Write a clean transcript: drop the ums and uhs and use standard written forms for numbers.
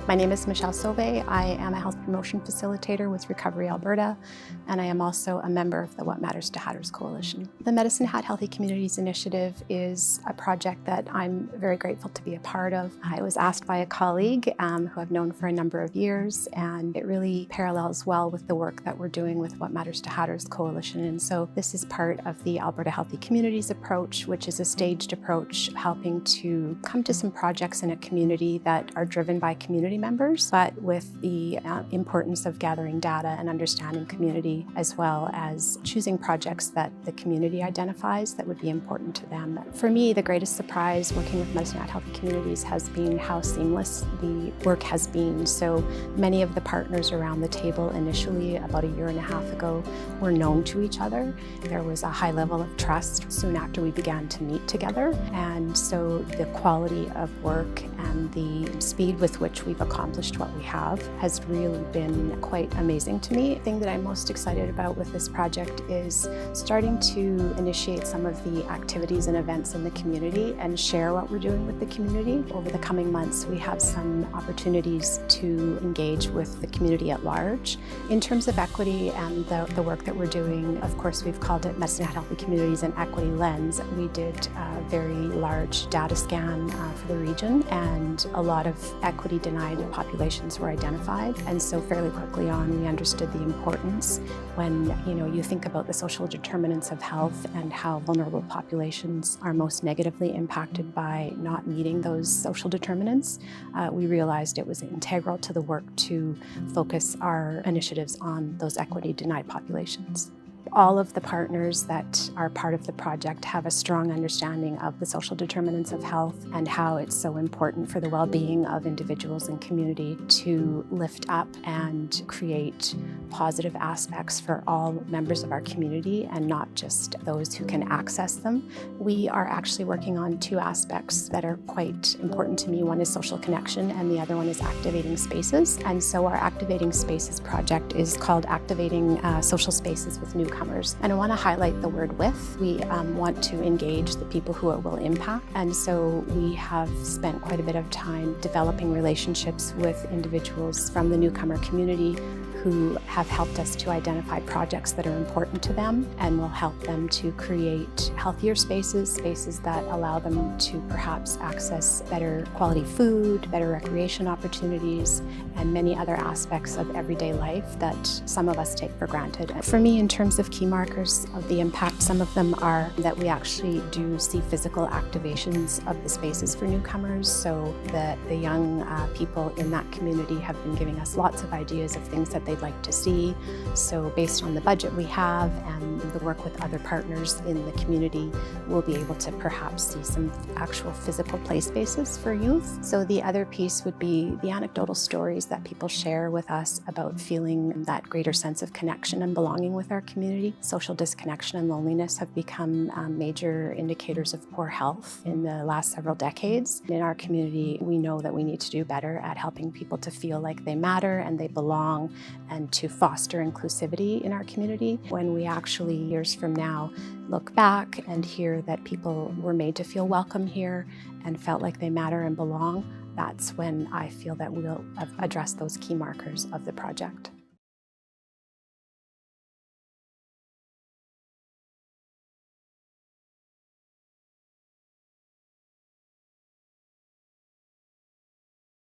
My name is Michelle Sauvé. I am a health promotion facilitator with Recovery Alberta, and I am also a member of the What Matters to Hatters Coalition. The Medicine Hat Healthy Communities Initiative is a project that I'm very grateful to be a part of. I was asked by a colleague who I've known for a number of years, and it really parallels well with the work that we're doing with What Matters to Hatters Coalition. And so this is part of the Alberta Healthy Communities approach, which is a staged approach helping to come to some projects in a community that are driven by community members, but with the importance of gathering data and understanding community, as well as choosing projects that the community identifies that would be important to them. For me, the greatest surprise working with Medicine Hat Healthy Communities has been how seamless the work has been. So many of the partners around the table initially, about a year and a half ago, were known to each other. There was a high level of trust soon after we began to meet together. And so the quality of work and the speed with which we've accomplished what we have has really been quite amazing to me. The thing that I'm most excited about with this project is starting to initiate some of the activities and events in the community and share what we're doing with the community. Over the coming months, we have some opportunities to engage with the community at large. In terms of equity and the work that we're doing, of course, we've called it Medicine Hat Healthy Communities and Equity Lens. We did a very large data scan for the region, and a lot of equity denied populations were identified. And so fairly quickly on, we understood the importance when you think about the social determinants of health and how vulnerable populations are most negatively impacted by not meeting those social determinants. We realized it was integral to the work to focus our initiatives on those equity denied populations. All of the partners that are part of the project have a strong understanding of the social determinants of health and how it's so important for the well-being of individuals and community to lift up and create positive aspects for all members of our community and not just those who can access them. We are actually working on two aspects that are quite important to me. One is social connection and the other one is activating spaces. And so our Activating Spaces project is called Activating Social Spaces with Newcomers. And I want to highlight the word with. We want to engage the people who it will impact. And so we have spent quite a bit of time developing relationships with individuals from the newcomer community who have helped us to identify projects that are important to them and will help them to create healthier spaces, spaces that allow them to perhaps access better quality food, better recreation opportunities, and many other aspects of everyday life that some of us take for granted. For me, in terms of key markers of the impact, some of them are that we actually do see physical activations of the spaces for newcomers, so that the young people in that community have been giving us lots of ideas of things that they'd like to see. So based on the budget we have and the work with other partners in the community, we'll be able to perhaps see some actual physical play spaces for youth. So the other piece would be the anecdotal stories that people share with us about feeling that greater sense of connection and belonging with our community. Social disconnection and loneliness have become major indicators of poor health in the last several decades. In our community, we know that we need to do better at helping people to feel like they matter and they belong, and to foster inclusivity in our community. When we actually, years from now, look back and hear that people were made to feel welcome here and felt like they matter and belong, that's when I feel that we'll address those key markers of the project.